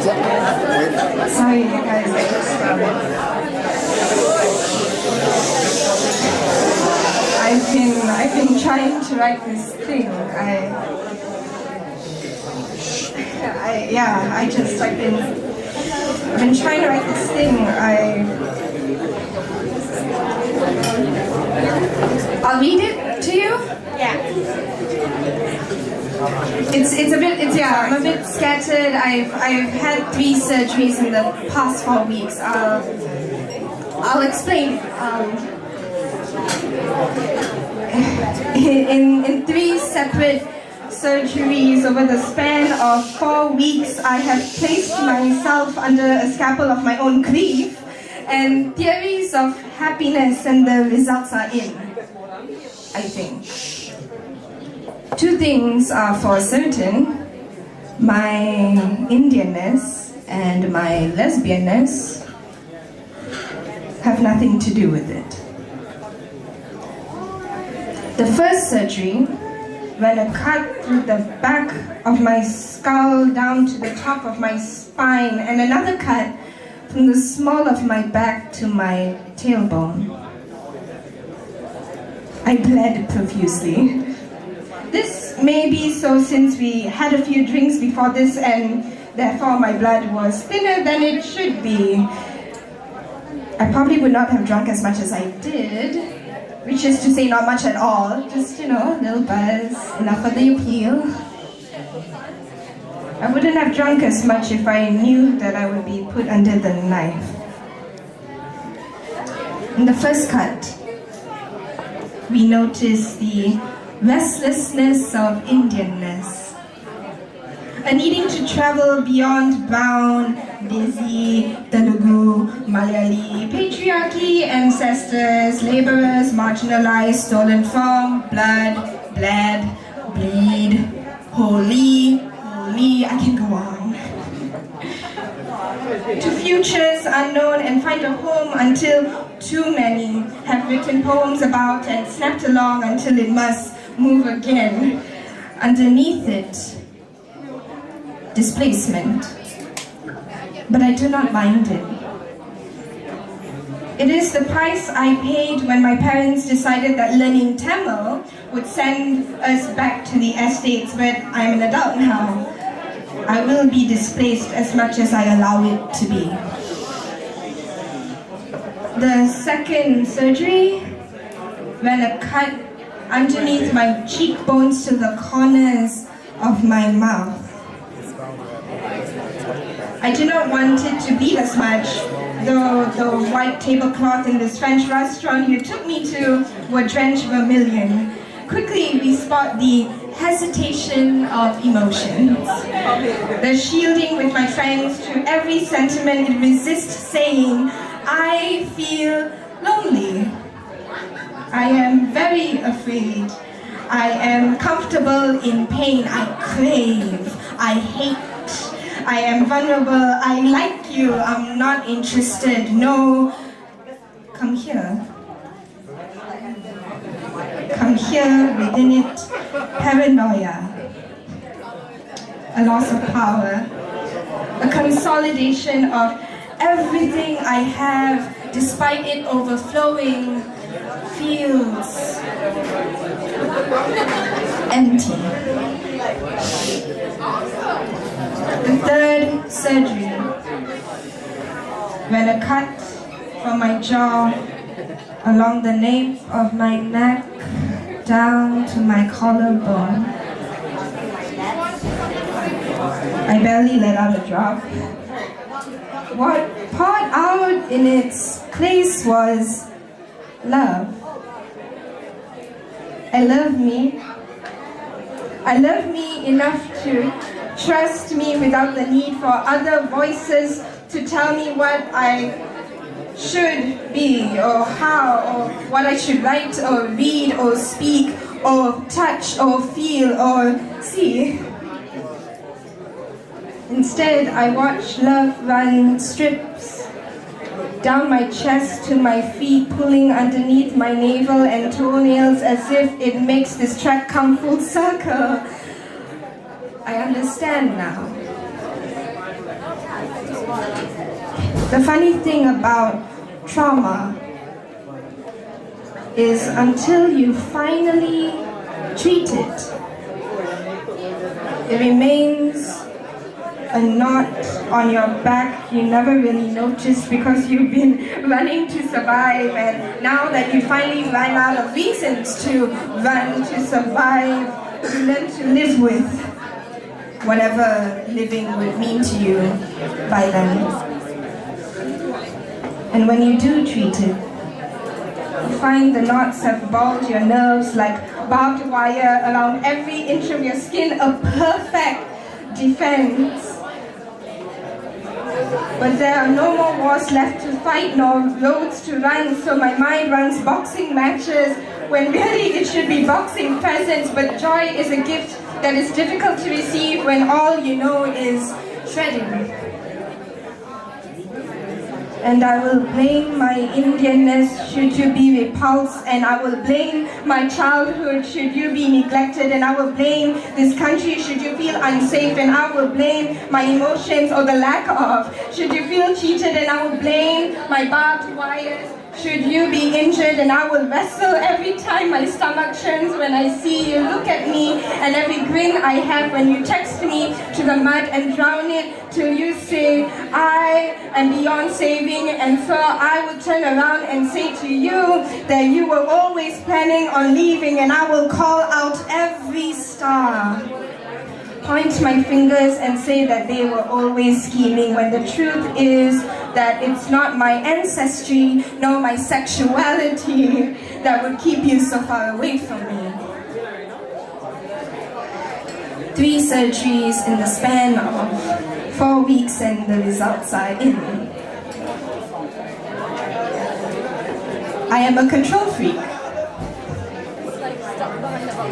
Sorry, guys, I just I've been trying to write this thing. I've been trying to write this thing. I'll read it to you. Yeah. I'm a bit scattered. I've had 3 surgeries in the past 4 weeks. I'll explain. In 3 separate surgeries over the span of 4 weeks, I have placed myself under a scalpel of my own grief, and theories of happiness, and the results are in, I think. 2 things are for certain: my Indianness and my lesbianness have nothing to do with it. The first surgery, when a cut through the back of my skull down to the top of my spine, and another cut from the small of my back to my tailbone. I bled profusely. This may be so since we had a few drinks before this, and therefore my blood was thinner than it should be. I probably would not have drunk as much as I did, which is to say not much at all, just, a little buzz, enough for the appeal. I wouldn't have drunk as much if I knew that I would be put under the knife. In the first cut, we notice the restlessness of Indianness, a needing to travel beyond brown, Desi, Telugu, Malayali, patriarchy, ancestors, laborers, marginalized, stolen from, blood, bled, bleed, holy, I can go on. To futures unknown, and find a home until too many have written poems about and snapped along until it must move again. Underneath it, displacement. But I do not mind it. It is the price I paid when my parents decided that learning Tamil would send us back to the estates, but I'm an adult now. I will be displaced as much as I allow it to be. The second surgery, when a cut underneath my cheekbones to the corners of my mouth. I did not want it to bleed as much, though the white tablecloth in this French restaurant you took me to were drenched vermilion. Quickly we spot the hesitation of emotions. The shielding with my friends to every sentiment it resists saying, I feel lonely. I am very afraid. I am comfortable in pain. I crave. I hate. I am vulnerable. I like you. I'm not interested. No. Come here. Come here, within it, paranoia, a loss of power, a consolidation of everything I have, despite it overflowing, feels empty. The third surgery, when a cut from my jaw along the nape of my neck down to my collarbone. I barely let out a drop. What poured out in its place was love. I love me. I love me enough to trust me without the need for other voices to tell me what I should be, or how, or what I should write, or read, or speak, or touch, or feel, or see. Instead, I watch love run strips down my chest to my feet, pulling underneath my navel and toenails as if it makes this track come full circle. I understand now. The funny thing about trauma is until you finally treat it, it remains a knot on your back you never really noticed because you've been running to survive, and now that you finally run out of reasons to run to survive, you learn to live with whatever living would mean to you by then. And when you do treat it, you find the knots have balled your nerves like barbed wire around every inch of your skin, a perfect defense. But there are no more wars left to fight, nor roads to run, so my mind runs boxing matches when really it should be boxing presents. But joy is a gift that is difficult to receive when all you know is shredding. And I will blame my Indianness should you be repulsed, and I will blame my childhood should you be neglected, and I will blame this country should you feel unsafe, and I will blame my emotions or the lack of should you feel cheated, and I will blame my barbed wires should you be injured, and I will wrestle every time my stomach churns when I see you look at me, and every grin I have when you text me to the mud and drown it till you say I am beyond saving. And so I will turn around and say to you that you were always planning on leaving, and I will call out every star, point my fingers and say that they were always scheming, when the truth is that it's not my ancestry nor my sexuality that would keep you so far away from me. 3 surgeries in the span of 4 weeks, and the results are in. I am a control freak.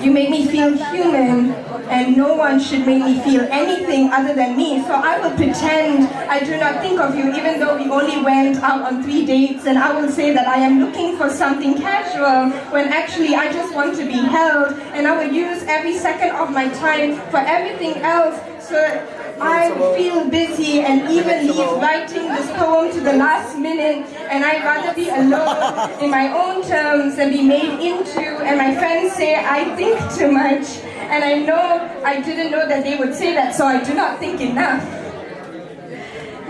You make me feel human, and no one should make me feel anything other than me. So I will pretend I do not think of you, even though we only went out on 3 dates, and I will say that I am looking for something casual when actually I just want to be held, and I will use every second of my time for everything else. So I feel busy and even leave writing this poem to the last minute, and I'd rather be alone in my own terms than be made into. And my friends say I think too much, and I know I didn't know that they would say that, so I do not think enough.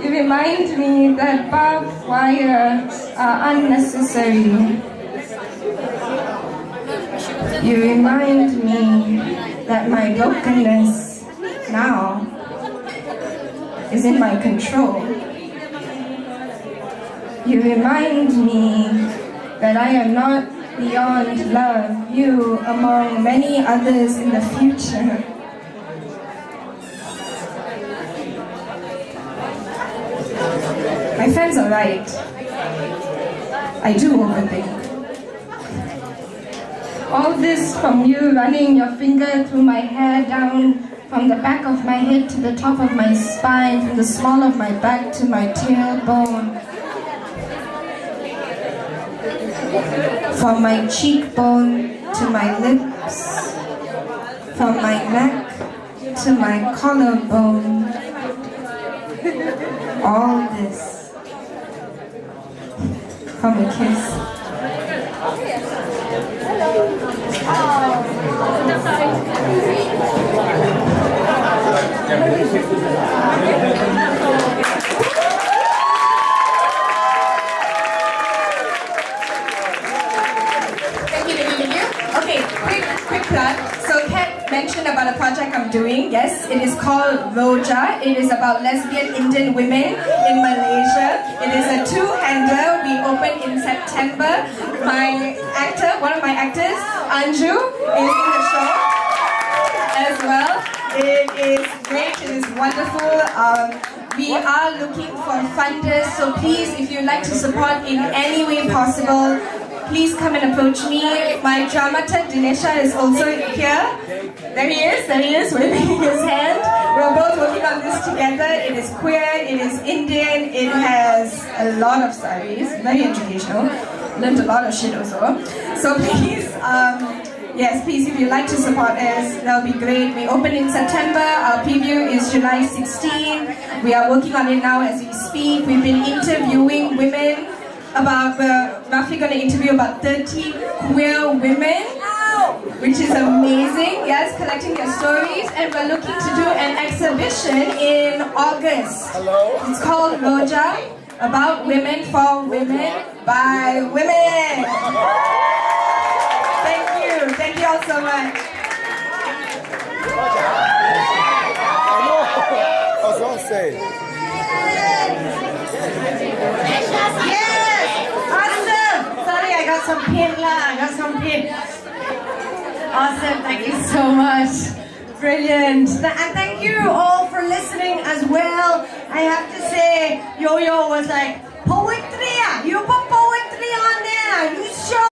You remind me that barbed wire are unnecessary. You remind me that my brokenness now is in my control. You remind me that I am not beyond love, you among many others in the future. My friends are right. I do overthink. All this from you running your finger through my hair, down from the back of my head to the top of my spine, from the small of my back to my tailbone, from my cheekbone to my lips, from my neck to my collarbone. All this from a kiss. Okay, quick plug. So Kat mentioned about a project I'm doing. Yes, it is called Roja. It is about lesbian Indian women in Malaysia. It is a 2-hander. We open in September. My actor, one of my actors, Anju, is in the show as well. It is great. It is wonderful. We are looking for funders, so please, if you'd like to support in any way possible, please come and approach me. My dramaturg Dinesha is also here. There he is, waving his hand. We're both working on this together. It is queer, it is Indian, it has a lot of stories, very educational. Learned a lot of shit also. So please, Yes, please, if you'd like to support us, that would be great. We open in September. Our preview is July 16. We are working on it now as we speak. We've been interviewing women about, we're roughly going to interview about 30 queer women, which is amazing. Yes, collecting their stories. And we're looking to do an exhibition in August. Hello? It's called Roja, about women, for women, by women. Thank you all so much. I was going to say. Yes! Awesome! Sorry, I got some pin Awesome, thank you so much. Brilliant. And thank you all for listening as well. I have to say, Yo-Yo was like, poetry, you